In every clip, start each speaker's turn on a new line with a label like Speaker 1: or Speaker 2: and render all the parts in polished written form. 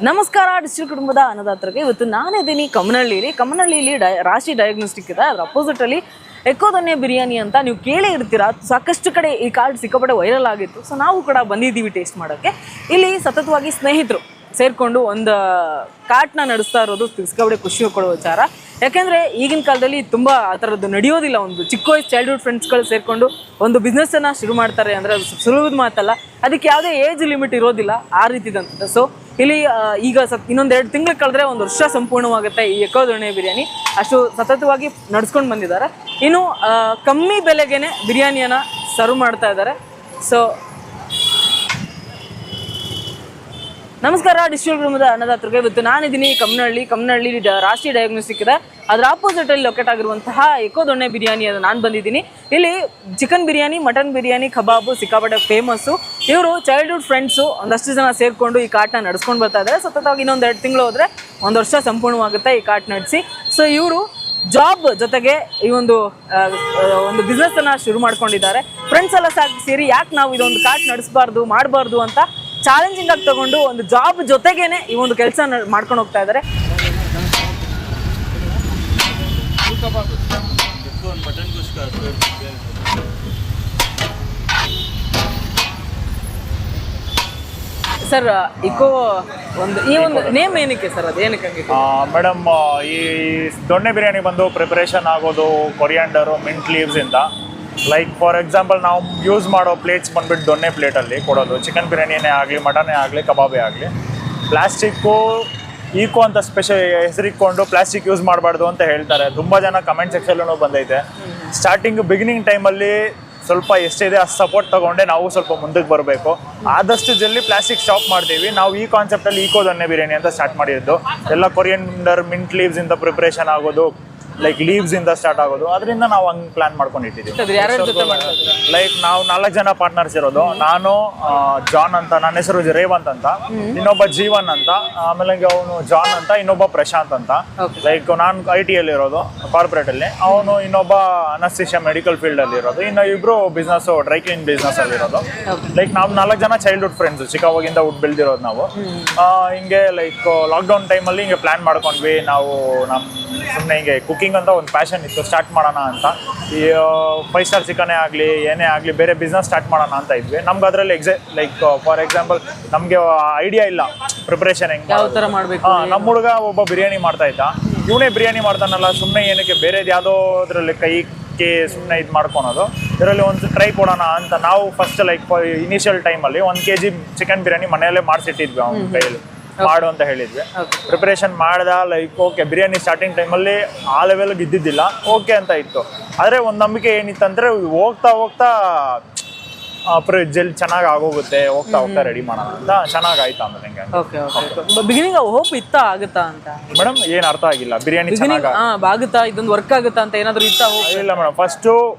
Speaker 1: ನಮಸ್ಕಾರ ಡಿಸ್ಟ್ರಿಕ್ಟ್ ಕುಟುಂಬದ ಅನ್ನದಾತರಿಗೆ. ಇವತ್ತು ನಾನಿದ್ದೀನಿ ಕಮ್ಮನಹಳ್ಳಿಲಿ ರಾಶಿ ಡಯಾಗ್ನೋಸ್ಟಿಕ್ ಇದೆ. ಅದ್ರ ಅಪೋಸಿಟ್ ಅಲ್ಲಿ ಎಕೋ ದೊಣ್ಣೆ ಬಿರಿಯಾನಿ ಅಂತ ನೀವು ಕೇಳೇ ಇರ್ತೀರಾ. ಸಾಕಷ್ಟು ಕಡೆ ಈ ಕಾರ್ಡ್ ಸಿಕ್ಕಾಪಟ್ಟೆ ವೈರಲ್ ಆಗಿತ್ತು. ಸೊ ನಾವು ಕೂಡ ಬಂದಿದ್ದೀವಿ ಟೇಸ್ಟ್ ಮಾಡೋಕ್ಕೆ. ಇಲ್ಲಿ ಸತತವಾಗಿ ಸ್ನೇಹಿತರು ಸೇರಿಕೊಂಡು ಒಂದು ಕಾರ್ಟ್ನ ನಡೆಸ್ತಾ ಇರೋದು ಸಿಕ್ಕಾಪಟ್ಟೆ ಖುಷಿ ಕೊಡೋ ವಿಚಾರ. ಯಾಕೆಂದರೆ ಈಗಿನ ಕಾಲದಲ್ಲಿ ತುಂಬ ಆ ಥರದ್ದು ನಡೆಯೋದಿಲ್ಲ. ಒಂದು ಚಿಕ್ಕ ವಯಸ್ಸು ಚೈಲ್ಡ್ಹುಡ್ ಫ್ರೆಂಡ್ಸ್ಗಳು ಸೇರಿಕೊಂಡು ಒಂದು ಬಿಸ್ನೆಸ್ಸನ್ನು ಶುರು ಮಾಡ್ತಾರೆ ಅಂದರೆ ಅದು ಸುಲಭದ ಮಾತಲ್ಲ. ಅದಕ್ಕೆ ಯಾವುದೇ ಏಜ್ ಲಿಮಿಟ್ ಇರೋದಿಲ್ಲ, ಆ ರೀತಿದಂಥದ್ದು. ಸೊ ಇಲ್ಲಿ ಈಗ ಇನ್ನೊಂದು 2 ತಿಂಗಳು ಕಳೆದ್ರೆ 1 ವರ್ಷ ಸಂಪೂರ್ಣವಾಗುತ್ತೆ ಈ ಎಕೋ ದೊಣ್ಣೆ ಬಿರಿಯಾನಿ. ಅಷ್ಟು ಸತತವಾಗಿ ನಡ್ಸ್ಕೊಂಡು ಬಂದಿದ್ದಾರೆ. ಇನ್ನು ಕಮ್ಮಿ ಬೆಲೆಗೇನೆ ಬಿರಿಯಾನಿಯನ್ನು ಸರ್ವ್ ಮಾಡ್ತಾ ಇದ್ದಾರೆ. ಸೊ ನಮಸ್ಕಾರ ಡಿಸ್ಟ್ರಿಕ್ಟ್ ಕುಟುಂಬದ ಅನ್ನದಾತರಿಗೆ. ಇವತ್ತು ನಾನಿದ್ದೀನಿ ಕಮ್ಮನಹಳ್ಳಿ ರಾಷ್ಟ್ರೀಯ ಡಯಾಗ್ನೋಸ್ಟಿಕ್ ಇದೆ. ಅದರ ಆಪೋಸಿಟಲ್ಲಿ ಲೊಕೇಟ್ ಆಗಿರುವಂತಹ ಎಕೋ ದೊಣ್ಣೆ ಬಿರಿಯಾನಿ ಅದು ನಾನು ಬಂದಿದ್ದೀನಿ. ಇಲ್ಲಿ ಚಿಕನ್ ಬಿರಿಯಾನಿ, ಮಟನ್ ಬಿರಿಯಾನಿ, ಕಬಾಬು ಸಿಕ್ಕಾಪಟ್ಟೆ ಫೇಮಸ್ಸು. ಇವರು ಚೈಲ್ಡ್ಹುಡ್ ಫ್ರೆಂಡ್ಸು ಒಂದಷ್ಟು ಜನ ಸೇರಿಕೊಂಡು ಈ ಕಾರ್ಟ್ನ ನಡ್ಸ್ಕೊಂಡು ಬರ್ತಾ ಇದ್ದಾರೆ. ಸತತವಾಗಿ ಇನ್ನೊಂದು 2 ತಿಂಗಳು ಹೋದರೆ 1 ವರ್ಷ ಸಂಪೂರ್ಣವಾಗುತ್ತೆ ಈ ಕಾರ್ಟ್ ನಡೆಸಿ. ಸೊ ಇವರು ಜಾಬ್ ಜೊತೆಗೆ ಈ ಒಂದು ಬಿಸ್ನೆಸ್ಸನ್ನು ಶುರು ಮಾಡ್ಕೊಂಡಿದ್ದಾರೆ. ಫ್ರೆಂಡ್ಸ್ ಎಲ್ಲ ಸೇರಿ ಯಾಕೆ ನಾವು ಇದೊಂದು ಕಾರ್ಟ್ ಮಾಡಬಾರ್ದು ಅಂತ ಚಾಲೆಂಜಿಂಗ್ ಆಗಿ ತಗೊಂಡು ಒಂದು ಜಾಬ್ ಜೊತೆಗೇನೆ ಈ ಒಂದು ಕೆಲಸ ಮಾಡ್ಕೊಂಡು ಹೋಗ್ತಾ ಇದ್ದಾರೆ. ಸರ್ ಇಕೋ ಈ ಒಂದು ನೇಮ್ ಏನಕ್ಕೆ ಸರ್, ಅದು ಏನಕ್ಕೆ
Speaker 2: ಮೇಡಮ್? ಈ ದೊಣ್ಣೆ ಬಿರಿಯಾನಿ ಬಂದು ಪ್ರಿಪರೇಷನ್ ಆಗೋದು ಕೊರಿಯಾಂಡರು, ಮಿಂಟ್ ಲೀವ್ಸ್ ಇಂದ. ಲೈಕ್ ಫಾರ್ ಎಕ್ಸಾಂಪಲ್ ನಾವು ಯೂಸ್ ಮಾಡೋ ಪ್ಲೇಟ್ಸ್ ಬಂದ್ಬಿಟ್ಟು ದೊಣ್ಣೆ ಪ್ಲೇಟಲ್ಲಿ ಕೊಡೋದು. ಚಿಕನ್ ಬಿರಿಯಾನಿನೇ ಆಗಲಿ, ಮಟನೇ ಆಗಲಿ, ಕಬಾಬೇ ಆಗಲಿ. ಪ್ಲಾಸ್ಟಿಕ್ಕು ಈಕೋ ಅಂತ ಹೆಸರಿಟ್ಕೊಂಡು ಪ್ಲಾಸ್ಟಿಕ್ ಯೂಸ್ ಮಾಡಬಾರ್ದು ಅಂತ ಹೇಳ್ತಾರೆ. ತುಂಬ ಜನ ಕಮೆಂಟ್ ಸೆಕ್ಷನ್ಲೂ ಬಂದೈತೆ. ಬಿಗಿನಿಂಗ್ ಟೈಮಲ್ಲಿ ಸ್ವಲ್ಪ ಎಷ್ಟಿದೆ ಅಷ್ಟು ಸಪೋರ್ಟ್ ತೊಗೊಂಡೆ ನಾವು ಸ್ವಲ್ಪ ಮುಂದಕ್ಕೆ ಬರಬೇಕು. ಆದಷ್ಟು ಜಲ್ದಿ ಪ್ಲಾಸ್ಟಿಕ್ ಸ್ಟಾಪ್ ಮಾಡ್ತೀವಿ. ನಾವು ಈ ಕಾನ್ಸೆಪ್ಟಲ್ಲಿ ಈಕೋ ದೊಣ್ಣೆ ಬಿರಿಯಾನಿ ಅಂತ ಸ್ಟಾರ್ಟ್ ಮಾಡಿದ್ದು. ಎಲ್ಲ ಕೊರಿಯಂಡರ್, ಮಿಂಟ್ ಲೀವ್ಸಿಂದ ಪ್ರಿಪ್ರೇಷನ್ ಆಗೋದು, ಲೈಕ್ ಲೀವ್ಸ್ ಇಂದ ಸ್ಟಾರ್ಟ್ ಆಗೋದು. ಅದರಿಂದ ನಾವು ಹಂಗೆ ಪ್ಲಾನ್ ಮಾಡ್ಕೊಂಡು ಇಟ್ಟಿದ್ದೀವಿ. ಲೈಕ್ ನಾವು 4 ಜನ ಪಾರ್ಟ್ನರ್ಸ್ ಇರೋದು. ನಾನು ಜಾನ್ ಅಂತ, ನನ್ನ ಹೆಸರು ರೇವಂತ್ ಅಂತ, ಇನ್ನೊಬ್ಬ ಜೀವನ್ ಅಂತ, ಆಮೇಲೆ ಅವನು ಜಾನ್ ಅಂತ, ಇನ್ನೊಬ್ಬ ಪ್ರಶಾಂತ್ ಅಂತ. ಲೈಕ್ ನಾನು IT ಅಲ್ಲಿ ಇರೋದು, ಕಾರ್ಪೊರೇಟ್ ಅಲ್ಲಿ. ಅವನು ಇನ್ನೊಬ್ಬ ಅನಸ್ತಿಷಿಯಾ ಮೆಡಿಕಲ್ ಫೀಲ್ಡ್ ಅಲ್ಲಿ ಇರೋದು. ಇನ್ನು ಇಬ್ರು ಬಿಸ್ನೆಸ್, ಡ್ರೈ ಕ್ಲೀನ್ ಬಿಸ್ನೆಸ್ ಅಲ್ಲಿ ಇರೋದು. ಲೈಕ್ ನಾವು 4 ಜನ ಚೈಲ್ಡ್ಹುಡ್ ಫ್ರೆಂಡ್ಸ್, ಚಿಕ್ಕವಾಗಿಂದ ಬೆಳೆದಿರೋದು ನಾವು. ಹಿಂಗೆ ಲೈಕ್ ಲಾಕ್ಡೌನ್ ಟೈಮಲ್ಲಿ ಹಿಂಗೆ ಪ್ಲಾನ್ ಮಾಡ್ಕೊಂಡ್ವಿ. ನಾವು ಸುಮ್ಮನೆ ಹಿಂಗೆ ಕುಕಿಂಗ್ ಅಂತ ಒಂದು ಪ್ಯಾಷನ್ ಇತ್ತು, ಸ್ಟಾರ್ಟ್ ಮಾಡೋಣ ಅಂತ. ಈ 5 ಸ್ಟಾರ್ ಚಿಕನೇ ಆಗಲಿ, ಏನೇ ಆಗಲಿ, ಬೇರೆ ಬಿಸ್ನೆಸ್ ಸ್ಟಾರ್ಟ್ ಮಾಡೋಣ ಅಂತ ಇದ್ವಿ. ನಮ್ಗೆ ಅದರಲ್ಲಿ ಲೈಕ್ ಫಾರ್ ಎಕ್ಸಾಂಪಲ್ ನಮಗೆ ಐಡಿಯಾ ಇಲ್ಲ ಪ್ರಿಪ್ರೇಷನ್ ಹೆಂಗೆ ಮಾಡಬೇಕು. ನಮ್ಮ ಹುಡುಗ ಒಬ್ಬ ಬಿರಿಯಾನಿ ಮಾಡ್ತಾ ಇದ್ದ. ಇವನೇ ಬಿರಿಯಾನಿ ಮಾಡ್ತಾನಲ್ಲ, ಸುಮ್ಮನೆ ಏನಕ್ಕೆ ಬೇರೆದು ಯಾವುದೋ ಅದರಲ್ಲಿ ಕೈಗೆ ಸುಮ್ಮನೆ ಇದು ಮಾಡ್ಕೊಳೋದು. ಇದರಲ್ಲಿ ಒಂದು ಟ್ರೈ ಕೊಡೋಣ ಅಂತ ನಾವು ಫಸ್ಟ್ ಲೈಕ್ ಇನಿಷಿಯಲ್ ಟೈಮಲ್ಲಿ 1 kg ಚಿಕನ್ ಬಿರಿಯಾನಿ ಮನೆಯಲ್ಲೇ ಮಾಡಿಸಿಟ್ಟಿದ್ವಿ. ಅವನ ಕೈಯಲ್ಲಿ ಮಾಡು ಅಂತ ಹೇಳಿದ್ವಿ. ಪ್ರಿಪ್ರೇಷನ್ ಮಾಡ್ದ. ಲೈಕ್ ಓಕೆ, ಬಿರಿಯಾನಿ ಸ್ಟಾರ್ಟಿಂಗ್ ಟೈಮಲ್ಲಿ ಆ ಲೆವೆಲ್ಗೆ ಇದ್ದಿದ್ದಿಲ್ಲ, ಓಕೆ ಅಂತ ಇತ್ತು. ಆದರೆ ಒಂದು ನಂಬಿಕೆ ಏನಿತ್ತಂದರೆ ಹೋಗ್ತಾ ಜಲ್ ಚೆನ್ನಾಗಿ ಆಗೋಗುತ್ತೆ, ಹೋಗ್ತಾ ರೆಡಿ ಮಾಡೋಣ ಅಂತ. ಚೆನ್ನಾಗಾಯ್ತು. ಆಮೇಲೆ
Speaker 1: ಬಿಗಿನಿಂಗ್ ಹೋಪ್ ಇತ್ತಾ ಆಗುತ್ತಾ ಅಂತ
Speaker 2: ಮೇಡಮ್? ಏನು ಅರ್ಥ ಆಗಿಲ್ಲ. ಬಿರಿಯಾನಿ
Speaker 1: ಆಗುತ್ತಾ, ಇದೊಂದು ವರ್ಕ್ ಆಗುತ್ತಾ ಅಂತ ಏನಾದರೂ ಇತ್ತಾ?
Speaker 2: ಇಲ್ಲ ಮೇಡಮ್, ಫಸ್ಟು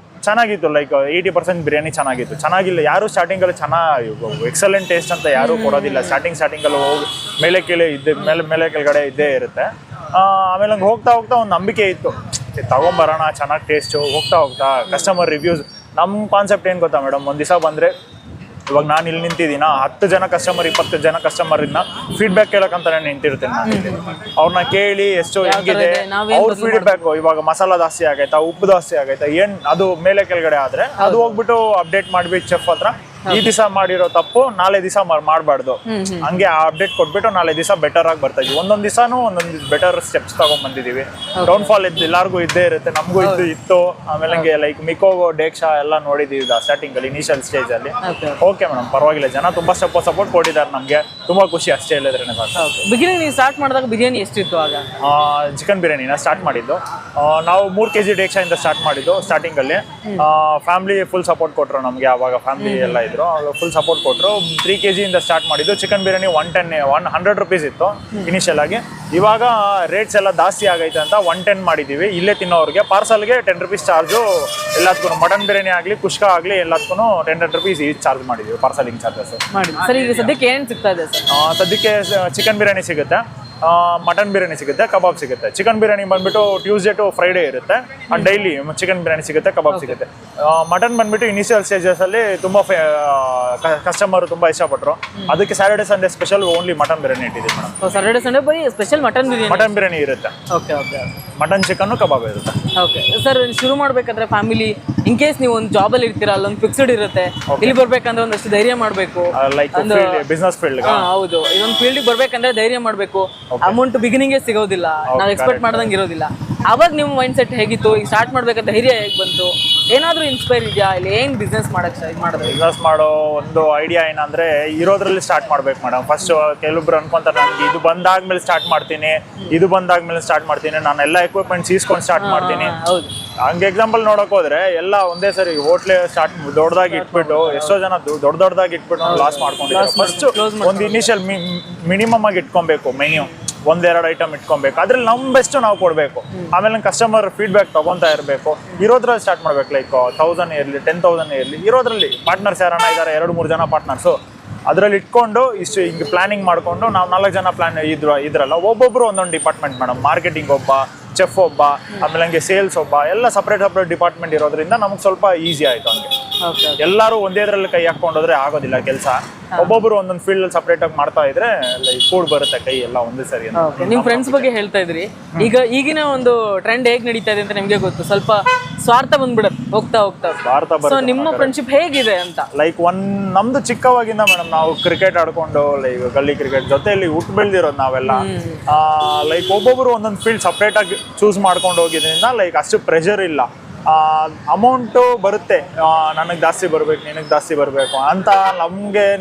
Speaker 2: ಚೆನ್ನಾಗಿತ್ತು. ಲೈಕ್ 80% ಬಿರಿಯಾನಿ ಚೆನ್ನಾಗಿತ್ತು. ಚೆನ್ನಾಗಿಲ್ಲ ಯಾರು ಸ್ಟಾರ್ಟಿಂಗಲ್ಲಿ ಎಕ್ಸಲೆಂಟ್ ಟೇಸ್ಟ್ ಅಂತ ಯಾರೂ ಕೊಡೋದಿಲ್ಲ. ಸ್ಟಾರ್ಟಿಂಗಲ್ಲಿ ಹೋಗಿ ಮೇಲೆ ಕೆಳಗಡೆ ಇದ್ದೇ ಇರುತ್ತೆ. ಆಮೇಲೆ ಹಂಗೆ ಹೋಗ್ತಾ ಒಂದು ನಂಬಿಕೆ ಇತ್ತು, ತಗೊಂಬರೋಣ, ಚೆನ್ನಾಗಿ ಟೇಸ್ಟು. ಹೋಗ್ತಾ ಕಸ್ಟಮರ್ ರಿವ್ಯೂಸ್. ನಮ್ಮ ಕಾನ್ಸೆಪ್ಟ್ ಏನು ಗೊತ್ತಾ ಮೇಡಮ್? ಒಂದು ದಿವಸ ಬಂದರೆ, ಇವಾಗ ನಾನು ಇಲ್ಲಿ ನಿಂತಿದ್ದೀನ, 10 ಜನ ಕಸ್ಟಮರ್, 20 ಜನ ಕಸ್ಟಮರ್ನ ಫೀಡ್ಬ್ಯಾಕ್ ಕೇಳೋಕ್ಕಂತಾನೆ ನಿಂತಿರ್ತೇನೆ ನಾನು. ಅವ್ರನ್ನ ಕೇಳಿ ಎಷ್ಟು ಹೆಂಗಿದೆ ಅವ್ರ ಫೀಡ್ಬ್ಯಾಕು. ಇವಾಗ ಮಸಾಲ ಜಾಸ್ತಿ ಆಗೈತಾ, ಉಪ್ಪು ಜಾಸ್ತಿ ಆಗೈತಾ, ಏನು ಅದು ಮೇಲೆ ಕೆಳಗಡೆ ಆದರೆ ಅದು ಹೋಗ್ಬಿಟ್ಟು ಅಪ್ಡೇಟ್ ಮಾಡಿಬಿಟ್ಟು ಚೆಫ್ ಹತ್ರ ಈ ದಿವಸ ಮಾಡಿರೋ ತಪ್ಪು ನಾಳೆ ದಿವಸ ಮಾಡಬಾರ್ದು. ಹಂಗೆ ಅಪ್ಡೇಟ್ ಕೊಟ್ಬಿಟ್ಟು ನಾಳೆ ದಿವಸ ಬೆಟರ್ ಆಗಿ ಬರ್ತಾ ಇದ್ವಿ. ಒಂದೊಂದು ದಿವಸನೂ ಒಂದೊಂದು ಬೆಟರ್ ಸ್ಟೆಪ್ಸ್ ತಗೊಂಡ್ ಬಂದಿದ್ದೀವಿ. ಡೌನ್ ಫಾಲ್ ಎಲ್ಲರಿಗೂ ಇದ್ದೇ ಇರುತ್ತೆ, ನಮಗೂ ಇತ್ತು. ಆಮೇಲೆ ಹಂಗೆ ಲೈಕ್ ಮಿಕೋ, ಡೇಕ್ಷಾ ಎಲ್ಲ ನೋಡಿದ್ದೀವಿ ಸ್ಟಾರ್ಟಿಂಗ್ ಅಲ್ಲಿ, ಇನಿಷಿಯಲ್ ಸ್ಟೇಜ್ ಅಲ್ಲಿ. ಓಕೆ ಮೇಡಮ್, ಪರವಾಗಿಲ್ಲ. ಜನ ತುಂಬಾ ಸಪೋರ್ಟ್ ಕೊಟ್ಟಿದ್ದಾರೆ ನಮಗೆ. ತುಂಬಾ ಖುಷಿ ಅಷ್ಟೇ ಹೇಳಿದ್ರೆ.
Speaker 1: ಬಿಗಿನಿಂಗ್ ನೀವು ಸ್ಟಾರ್ಟ್ ಮಾಡಿದಾಗ ಬಿರಿಯಾನಿ ಎಷ್ಟಿತ್ತು ಆಗ?
Speaker 2: ಚಿಕನ್ ಬಿರಿಯಾನಿನ ಸ್ಟಾರ್ಟ್ ಮಾಡಿದ್ದು ನಾವು 3 kg ಡೇಕ್ಷಾ ಇಂದ ಸ್ಟಾರ್ಟ್ ಮಾಡಿದ್ದು. ಸ್ಟಾರ್ಟಿಂಗ್ ಅಲ್ಲಿ ಫ್ಯಾಮಿಲಿ ಫುಲ್ ಸಪೋರ್ಟ್ ಕೊಟ್ಟರು ನಮಗೆ. ಆವಾಗ ಫ್ಯಾಮಿಲಿ ಎಲ್ಲ ಫುಲ್ ಸಪೋರ್ಟ್ ಕೊಟ್ಟರು. 3 kg ಇಂದ ಸ್ಟಾರ್ಟ್ ಮಾಡಿದ್ದು. ಚಿಕನ್ ಬಿರಿಯಾನಿ 100 ರೂಪೀಸ್ ಇತ್ತು ಇನಿಷಿಯಲ್ ಆಗಿ. ಇವಾಗ ರೇಟ್ಸ್ ಎಲ್ಲ ಜಾಸ್ತಿ ಆಗೈತೆ ಅಂತ 110 ಮಾಡಿದ್ದೀವಿ. ಇಲ್ಲೇ ತಿನ್ನೋರಿಗೆ ಪಾರ್ಸಲ್ಗೆ 10 ರೂಪೀಸ್ ಚಾರ್ಜು ಎಲ್ಲದಕ್ಕೂ. ಮಟನ್ ಬಿರಿಯಾನಿ ಆಗಲಿ, ಕುಷ್ಕಾ ಆಗಲಿ, ಎಲ್ಲದಕ್ಕೂ 10 ರೂಪೀಸ್ ಈಚ್ ಚಾರ್ಜ್ ಮಾಡಿದ್ದೀವಿ, ಪಾರ್ಸಲಿಂಗ್ ಚಾರ್ಜಸ್.
Speaker 1: ಸರ್ ಈಗ ಸದ್ಯಕ್ಕೆ ಏನು ಸಿಗ್ತಾ ಇದೆ?
Speaker 2: ಸದ್ಯಕ್ಕೆ ಚಿಕನ್ ಬಿರಿಯಾನಿ ಸಿಗುತ್ತೆ. ಮಟನ್ ಬಿರಿಯಾನಿ ಸಿಗುತ್ತೆ, ಕಬಾಬ್ ಸಿಗುತ್ತೆ. ಚಿಕನ್ ಬಿರಿಯಾನಿ ಬಂದ್ಬಿಟ್ಟು ಟ್ಯೂಸ್ಡೇ ಟು ಫ್ರೈಡೇ ಇರುತ್ತೆ, ಡೈಲಿ ಚಿಕನ್ ಬಿರಿಯಾನಿ ಸಿಗುತ್ತೆ, ಕಬಾಬ್ ಸಿಗುತ್ತೆ. ಮಟನ್ ಬಂದ್ಬಿಟ್ಟು ಇನಿಷಿಯಲ್ ಸ್ಟೇಜಸ್ ಅಲ್ಲಿ ತುಂಬಾ ಕಸ್ಟಮರ್ ತುಂಬಾ ಇಷ್ಟಪಟ್ಟರು, ಅದಕ್ಕೆ Saturday Sunday special only mutton biryani ಇಟ್ಟಿದ್ದೀವಿ ಮೇಡಮ್.
Speaker 1: ಸ್ಯಾಟರ್ಡೆ ಸಂಡೇ ಬರೀ ಸ್ಪೆಷಲ್ ಮಟನ್
Speaker 2: ಬಿರಿಯಾನಿ ಇರುತ್ತೆ.
Speaker 1: ಓಕೆ ಓಕೆ
Speaker 2: ಮಟನ್ ಚಿಕನ್ ಕಬಾಬ್ ಇರುತ್ತೆ.
Speaker 1: ಓಕೆ ಸರ್, ಶುರು ಮಾಡ್ಬೇಕಾದ್ರೆ ಫ್ಯಾಮಿಲಿ ಇನ್ ಕೇಸ್ ನೀವು ಒಂದು ಜಾಬಲ್ಲಿ ಇರ್ತೀರಾ, ಅಲ್ಲೊಂದು ಫಿಕ್ಸ್ಡ್ ಇರುತ್ತೆ, ಇಲ್ಲಿ ಬರ್ಬೇಕಂದ್ರೆ ಒಂದಷ್ಟು ಧೈರ್ಯ ಮಾಡಬೇಕು.
Speaker 2: Like business field.
Speaker 1: ಹೌದು, ಇದೊಂದು ಫೀಲ್ಡ್ ಬರ್ಬೇಕಂದ್ರೆ ಧೈರ್ಯ ಮಾಡಬೇಕು. ಅಮೌಂಟ್ ಬಿಗಿನಿಂಗ್ ಸಿಗೋದಿಲ್ಲ, ನಾವು ಎಕ್ಸ್ಪೆಕ್ಟ್ ಮಾಡ್ದಂಗೆ ಇರೋದಿಲ್ಲ. ಅವಾಗ ನಿಮ್ಮ ಮೈಂಡ್ ಸೆಟ್ ಹೇಗಿತ್ತು? ಈಗ ಸ್ಟಾರ್ಟ್ ಮಾಡ್ಬೇಕಂತ ಧೈರ್ಯ ಹೇಗೆ ಬಂತು? ಏನಾದರೂ ಇನ್ಸ್ಪೈರ್ ಇದೆಯಾ? ಇಲ್ಲಿ ಏನು ಬಿಸ್ನೆಸ್ ಮಾಡಿದ್ರೆ
Speaker 2: ಬಿಸ್ನೆಸ್ ಮಾಡೋ ಒಂದು ಐಡಿಯಾ ಏನಂದ್ರೆ ಇರೋದ್ರಲ್ಲಿ ಸ್ಟಾರ್ಟ್ ಮಾಡ್ಬೇಕು ಮೇಡಮ್. ಫಸ್ಟ್ ಕೆಲವೊಬ್ರು ಅನ್ಕೊಂತಾರೆ ನನಗೆ ಇದು ಬಂದಾದ್ಮೇಲೆ ಸ್ಟಾರ್ಟ್ ಮಾಡ್ತೀನಿ, ಇದು ಬಂದಾದ್ಮೇಲೆ ಸ್ಟಾರ್ಟ್ ಮಾಡ್ತೀನಿ, ನಾನು ಎಲ್ಲ ಎಕ್ವಿಪ್ಮೆಂಟ್ಸ್ ಈಸ್ಕೊಂಡು ಸ್ಟಾರ್ಟ್ ಮಾಡ್ತೀನಿ. ಹಂಗೆ ಎಕ್ಸಾಂಪಲ್ ನೋಡಕ್ ಹೋದ್ರೆ ಎಲ್ಲ ಒಂದೇ ಸರಿ ಹೋಟ್ಲೆ ಸ್ಟಾರ್ಟ್ ದೊಡ್ಡದಾಗಿ ಇಟ್ಬಿಟ್ಟು ಎಷ್ಟೋ ಜನ ದೊಡ್ಡದಾಗಿ ಇಟ್ಬಿಟ್ಟು ಲಾಸ್ ಮಾಡ್ಕೊಂಡಿದ್ದಾರೆ. ಫಸ್ಟ್ ಒಂದು ಇನಿಷಿಯಲ್ ಮಿನಿಮಮ್ ಆಗಿ ಇಟ್ಕೊಬೇಕು, ಮೆನ್ಯೂ ಒಂದೆರಡು ಐಟಮ್ ಇಟ್ಕೊಬೇಕು, ಅದ್ರಲ್ಲಿ ನಮ್ಮ ಬೆಸ್ಟ್ ನಾವು ಕೊಡಬೇಕು. ಆಮೇಲೆ ಕಸ್ಟಮರ್ ಫೀಡ್ಬ್ಯಾಕ್ ತಗೊಂತಾ ಇರಬೇಕು. ಇರೋದ್ರಲ್ಲಿ ಸ್ಟಾರ್ಟ್ ಮಾಡ್ಬೇಕು. ಲೈಕ್ 1000 ಇರಲಿ 10,000 ಇರಲಿ, ಇರೋದ್ರಲ್ಲಿ ಪಾರ್ಟ್ನರ್ಸ್ ಯಾರನ್ನ ಇದ್ದಾರೆ, 2-3 ಜನ ಪಾರ್ಟ್ನರ್ಸು, ಅದರಲ್ಲಿ ಇಟ್ಕೊಂಡು ಇಷ್ಟು ಹಿಂಗೆ ಪ್ಲಾನಿಂಗ್ ಮಾಡಿಕೊಂಡು ನಾವು 4 ಜನ ಪ್ಲಾನ್ ಇದ್ರಲ್ಲ, ಒಬ್ಬೊಬ್ರು ಒಂದೊಂದು ಡಿಪಾರ್ಟ್ಮೆಂಟ್ ಮೇಡಮ್. ಮಾರ್ಕೆಟಿಂಗ್ ಒಬ್ಬ, ಚೆಫ್ ಒಬ್ಬ, ಆಮೇಲೆ ಹಂಗೆ ಸೇಲ್ಸ್ ಒಬ್ಬ, ಎಲ್ಲ ಸಪ್ರೇಟ್ ಡಿಪಾರ್ಟ್ಮೆಂಟ್ ಇರೋದ್ರಿಂದ ನಮ್ಗೆ ಸ್ವಲ್ಪ ಈಸಿ ಆಯ್ತು. ಹಂಗೆ ಎಲ್ಲರೂ ಒಂದೇದ್ರಲ್ಲಿ ಕೈ ಹಾಕೊಂಡೋದ್ರೆ ಆಗೋದಿಲ್ಲ ಕೆಲಸ. ಒಬ್ಬೊಬ್ರು ಒಂದೊಂದು ಫೀಲ್ಡ್ ಅಲ್ಲಿ ಸಪ್ರೇಟ್ ಆಗಿ ಮಾಡ್ತಾ ಇದ್ರೆ ಲೈಕ್ ಕೂಡ್ ಬರುತ್ತೆ ಕೈ ಎಲ್ಲ ಒಂದೇ ಸರಿ.
Speaker 1: ನಿಮ್ ಫ್ರೆಂಡ್ಸ್ ಬಗ್ಗೆ ಹೇಳ್ತಾ ಇದ್ರಿ, ಈಗಿನ ಒಂದು ಟ್ರೆಂಡ್ ಹೇಗ್ ನಡೀತಾ ಇದೆ ಅಂತ ನಿಮ್ಗೆ ಗೊತ್ತು, ಸ್ವಲ್ಪ ಸ್ವಾರ್ಥ ಬಂದ್ಬಿಡುತ್ತೆ ಹೋಗ್ತಾ. ಸೊ ನಿಮ್ಮ ಫ್ರೆಂಡ್ಶಿಪ್ ಹೇಗಿದೆ ಅಂತ? ಲೈಕ್
Speaker 2: ನಮ್ದು ಚಿಕ್ಕವಾಗಿಂದ ಮೇಡಮ್ ನಾವು ಕ್ರಿಕೆಟ್ ಆಡ್ಕೊಂಡು ಲೈಕ್ ಗಲ್ಲಿ ಕ್ರಿಕೆಟ್ ಜೊತೆಯಲ್ಲಿ ಹುಟ್ಟು ಬೆಳೆದಿರೋದು ನಾವೆಲ್ಲ. ಲೈಕ್ ಒಬ್ಬೊಬ್ರು ಒಂದೊಂದು ಫೀಲ್ಡ್ ಸಪ್ರೇಟ್ ಆಗಿ ಚೂಸ್ ಮಾಡ್ಕೊಂಡು ಹೋಗಿದ್ರಿಂದ ಲೈಕ್ ಅಷ್ಟು ಪ್ರೆಷರ್ ಇಲ್ಲ. ಅಮೌಂಟು ಬರುತ್ತೆ, ನನಗೆ ಜಾಸ್ತಿ ಬರ್ಬೇಕು, ನಿನಗೆ ಜಾಸ್ತಿ ಬರಬೇಕು ಅಂತ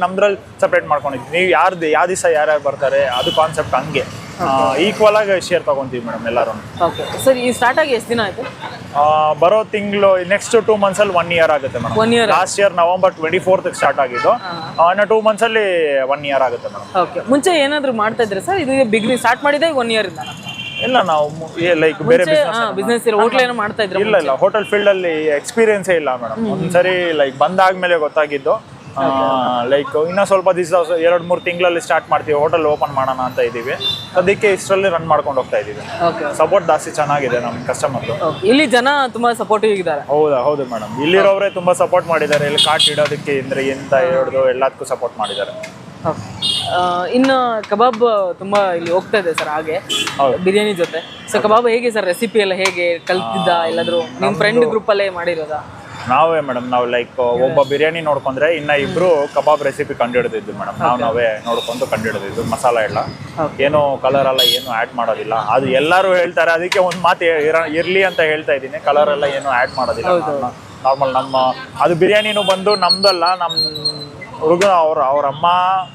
Speaker 2: ನಮ್ದ್ರಲ್ಲಿ ಸಪ್ರೇಟ್ ಮಾಡ್ಕೊಂಡಿದ್ವಿ. ನೀವು ಯಾವ ದಿವಸ ಯಾರ್ಯಾರು ಬರ್ತಾರೆ ಅದು ಕಾನ್ಸೆಪ್ಟ್ ಹಂಗೆ ಈಕ್ವಲ್ ಆಗಿ ಶೇರ್ ತಗೊಂತೀವಿ ಮೇಡಮ್ ಎಲ್ಲರೂ.
Speaker 1: ಓಕೆ ಸರ್, ಈ ಸ್ಟಾರ್ಟ್ ಆಗಿ ಎಷ್ಟು ದಿನ ಆಯ್ತು?
Speaker 2: ಬರೋ ತಿಂಗಳು ನೆಕ್ಸ್ಟ್ 2 months ಅಲ್ಲಿ 1 year ಆಗುತ್ತೆ madam.
Speaker 1: 1 year.
Speaker 2: Last year November 24th start ಆಗಿದ್ದು, ಇನ್ನು 2 months ಅಲ್ಲಿ 1 year ಆಗುತ್ತೆ ಮೇಡಮ್.
Speaker 1: ಓಕೆ, ಮುಂಚೆ ಏನಾದ್ರು ಮಾಡ್ತಾ ಇದ್ರೆ ಸರ್? ಇದು ಬಿಗ್ನಿಂಗ್ ಸ್ಟಾರ್ಟ್ ಮಾಡಿದೆ 1 year ಇಂದ?
Speaker 2: ಇಲ್ಲ, ನಾವು ಲೈಕ್ ಬೇರೆ
Speaker 1: ಬಿಸ್ನೆಸ್ ಹೋಟೆಲ್ ಏನೋ ಮಾಡ್ತಾ ಇದ್ರೆ?
Speaker 2: ಇಲ್ಲ, ಹೋಟೆಲ್ ಫೀಲ್ಡ್ ಅಲ್ಲಿ ಎಕ್ಸ್ಪೀರಿಯನ್ಸೇ ಇಲ್ಲ ಮೇಡಮ್. ಒಂದ್ಸರಿ ಲೈಕ್ ಬಂದಾದ್ಮೇಲೆ ಗೊತ್ತಾಗಿದ್ದು. ಲೈಕ್ ಇನ್ನೂ ಸ್ವಲ್ಪ ದಿವಸ 2-3 ತಿಂಗಳಲ್ಲಿ ಸ್ಟಾರ್ಟ್ ಮಾಡ್ತೀವಿ, ಹೋಟೆಲ್ ಓಪನ್ ಮಾಡೋಣ ಅಂತ ಇದೀವಿ. ಅದಕ್ಕೆ ಇಷ್ಟರಲ್ಲಿ ರನ್ ಮಾಡ್ಕೊಂಡು ಹೋಗ್ತಾ ಇದೀವಿ. ಸಪೋರ್ಟ್ ಜಾಸ್ತಿ ಚೆನ್ನಾಗಿದೆ ನಮ್ಮ ಕಸ್ಟಮರ್ದು.
Speaker 1: ಇಲ್ಲಿ ಜನ ತುಂಬಾ ಸಪೋರ್ಟಿವ್ ಇದ್ದಾರೆ.
Speaker 2: ಹೌದು ಮೇಡಮ್, ಇಲ್ಲಿರೋರೇ ತುಂಬಾ ಸಪೋರ್ಟ್ ಮಾಡಿದ್ದಾರೆ. ಇಲ್ಲಿ ಕಾಟ್ ಇಡೋದಕ್ಕೆ ಅಂದ್ರೆ ಎಂತ ಹಿಡಿದು ಎಲ್ಲದಕ್ಕೂ ಸಪೋರ್ಟ್ ಮಾಡಿದ್ದಾರೆ.
Speaker 1: ಇನ್ನು ಕಬಾಬ್ ತುಂಬಾ ಇಲ್ಲಿ ಹೋಗ್ತಾ ಇದೆ ಸರ್, ಹಾಗೆ ಬಿರಿಯಾನಿ ಜೊತೆ. ಸೊ ಕಬಾಬ್ ಹೇಗೆ ಸರ್? ರೆಸಿಪಿ ಎಲ್ಲ ಹೇಗೆ ಕಲ್ತಿದ್ದ? ಎಲ್ಲಾದ್ರೂ ನಿಮ್ಮ ಫ್ರೆಂಡ್ ಗ್ರೂಪ್ ಅಲ್ಲೇ ಮಾಡಿರೋದಾ?
Speaker 2: ನಾವೇ ಮೇಡಮ್, ನಾವು ಲೈಕ್ ಒಬ್ಬ ಬಿರಿಯಾನಿ ನೋಡ್ಕೊಂಡ್ರೆ ಇನ್ನ ಇಬ್ರು ಕಬಾಬ್ ರೆಸಿಪಿ ಕಂಡುಹಿಡಿದಿದ್ದು ಮೇಡಮ್. ನಾವೇ ನೋಡ್ಕೊಂಡು ಕಂಡುಹಿಡಿದಿದ್ದು. ಮಸಾಲ ಎಲ್ಲ ಏನು ಕಲರ್ ಎಲ್ಲ ಏನು ಆ್ಯಡ್ ಮಾಡೋದಿಲ್ಲ. ಅದು ಎಲ್ಲರೂ ಹೇಳ್ತಾರೆ, ಅದಕ್ಕೆ ಒಂದು ಮಾತು ಇರ್ಲಿ ಅಂತ ಹೇಳ್ತಾ ಇದ್ದೀನಿ. ಕಲರ್ ಎಲ್ಲ ಏನು ಆ್ಯಡ್ ಮಾಡೋದಿಲ್ಲ. ನಾರ್ಮಲ್ ನಮ್ಮ ಅದು ಬಿರಿಯಾನಿನೂ ಬಂದು ನಮ್ದಲ್ಲ, ನಮ್ಮ ಹುಡುಗ ಅವ್ರ ಅಮ್ಮ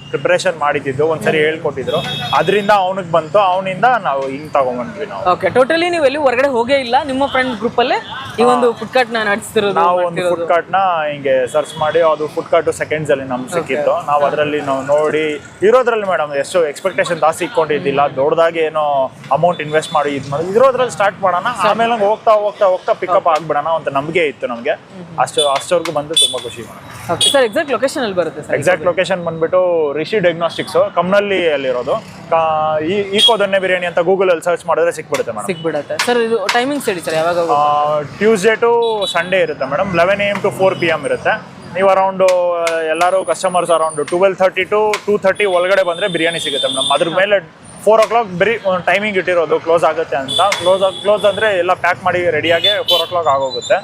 Speaker 2: ಪ್ರಿಪರೇಷನ್ ಮಾಡಿದ್ದು ಒಂದ್ಸರಿ ಹೇಳ್ಕೊಟ್ಟಿದ್ರು, ಅದರಿಂದ ಅವನಿಗೆ ಬಂತು. ಅವನಿಂದ ನಾವು ಹಿಂಗ್ ತಗೊಂಡ್ಬಂದ್ವಿ ನಾವು.
Speaker 1: ಓಕೆ, ಟೋಟಲಿ ನೀವು ಎಲ್ಲಿ ಹೊರಗಡೆ ಹೋಗೇ ಇಲ್ಲ, ನಿಮ್ಮ ಫ್ರೆಂಡ್ ಗ್ರೂಪ್ ಅಲ್ಲೇ ಈ ಒಂದು ಫುಡ್ ಕಾರ್ಟ್ ನ ನಡೆಸ್ತಿರೋದು?
Speaker 2: ನಾವು ಒಂದು ಫುಡ್ ಕಾರ್ಟ್ ನ ಹಿಂಗೆ ಸರ್ಚ್ ಮಾಡಿ, ಅದು ಫುಡ್ ಕಾರ್ಟ್ ಸೆಕೆಂಡ್ಸ್ ಅಲ್ಲಿ ನಮ್ಗೆ ಸಿಕ್ಕಿತ್ತು. ನಾವು ಅದರಲ್ಲಿ ನಾವು ನೋಡಿ ಇರೋದ್ರಲ್ಲಿ ಮೇಡಮ್ ಎಷ್ಟು ಎಕ್ಸ್ಪೆಕ್ಟೇಷನ್ ಜಾಸ್ತಿ ಇಟ್ಕೊಂಡಿದ್ದಿಲ್ಲ. ದೊಡ್ಡದಾಗಿ ಏನೋ ಅಮೌಂಟ್ ಇನ್ವೆಸ್ಟ್ ಮಾಡಿ ಇರೋದ್ರಲ್ಲಿ ಸ್ಟಾರ್ಟ್ ಮಾಡೋಣ, ಆಮೇಲೆ ಹೋಗ್ತಾ ಪಿಕಪ್ ಆಗ್ಬಿಡೋಣ ಅಂತ ನಂಬಿಕೆ ಇತ್ತು ನಮಗೆ. ಅಷ್ಟವರೆಗೂ ಬಂದು ತುಂಬಾ ಖುಷಿ ಮೇಡಮ್.
Speaker 1: ಸರ್, ಎಕ್ಸಾಕ್ಟ್ ಲೊಕೇಶನ್ ಅಲ್ಲಿ ಬರುತ್ತೆ?
Speaker 2: ಎಕ್ಸಾಕ್ಟ್ ಲೊಕೇಶನ್ ಬಂದ್ಬಿಟ್ಟು ರಿಷಿ ಡಯಾಗ್ನೋಸ್ಟಿಕ್ಸ್, ಕಮ್ನಳ್ಳಿ ಅಲ್ಲಿರೋದು. ಈಕೋ ದೊನ್ನೆ ಬಿರಿಯಾನಿ ಅಂತ ಗೂಗಲ್ ಅಲ್ಲಿ ಸರ್ಚ್ ಮಾಡಿದ್ರೆ ಸಿಕ್ಬಿಡುತ್ತೆ
Speaker 1: ಸರ್. ಇದು ಟೈಮಿಂಗ್ಸ್ ಹೇಳಿ ಸರ್, ಯಾವಾಗ?
Speaker 2: ಟ್ಯೂಸ್ಡೇ ಟು ಸಂಡೇ ಇರುತ್ತೆ ಮೇಡಮ್. 11 AM to 4 PM ಇರುತ್ತೆ. ನೀವು ಅರೌಂಡ್ ಎಲ್ಲರೂ ಕಸ್ಟಮರ್ಸ್ ಅರೌಂಡ್ 12:30 to 2:30 ಒಳಗಡೆ ಬಂದ್ರೆ ಬಿರಿಯಾನಿ ಸಿಗುತ್ತೆ ಮೇಡಮ್. ಅದ್ರ ಮೇಲೆ 4 o'clock ಬರೀ ಒಂದು ಟೈಮಿಂಗ್ ಇಟ್ಟಿರೋದು, ಕ್ಲೋಸ್ ಆಗುತ್ತೆ ಅಂತ. ಕ್ಲೋಸ್ ಅಂದ್ರೆ ಎಲ್ಲ ಪ್ಯಾಕ್ ಮಾಡಿ ರೆಡಿಯಾಗಿ 4 o'clock ಆಗೋಗುತ್ತೆ.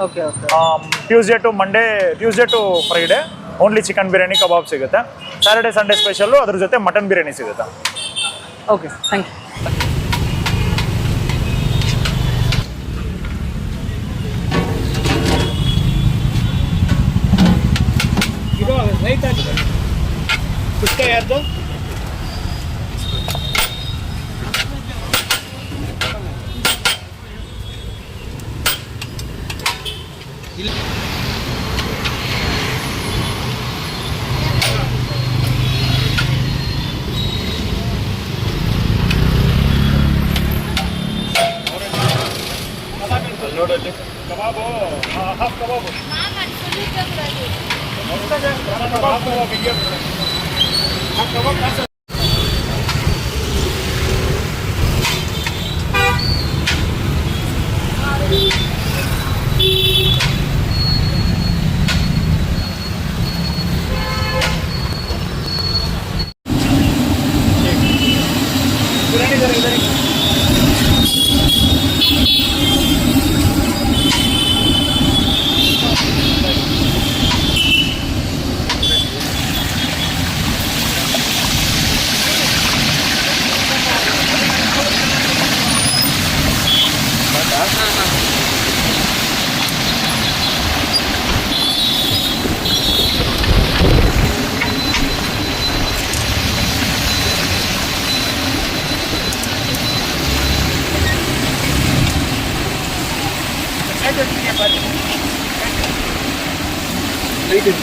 Speaker 2: Tuesday to Friday only chicken biryani kebab ಸಿಗುತ್ತೆ. ಸ್ಯಾಟರ್ಡೆ ಸಂಡೇ ಸ್ಪೆಷಲ್ಲು, ಅದ್ರ ಜೊತೆ ಮಟನ್ ಬಿರಿಯಾನಿ ಸಿಗುತ್ತೆ.
Speaker 1: Okay, thank you.
Speaker 3: ಇದು ರೈಟ್ ಆಗಿದೆ ಪುಸ್ತಕ ಯಾರ್ದು?
Speaker 2: ನೋಡಲ್ಲಿ ಕಬಾಬು, ಹಾಫ್ ಕಬಾಬು, ಕಬಾಬ್
Speaker 3: ಇದ್ದಾರೆ ಇದ್ದಾರೆ. Wait, it's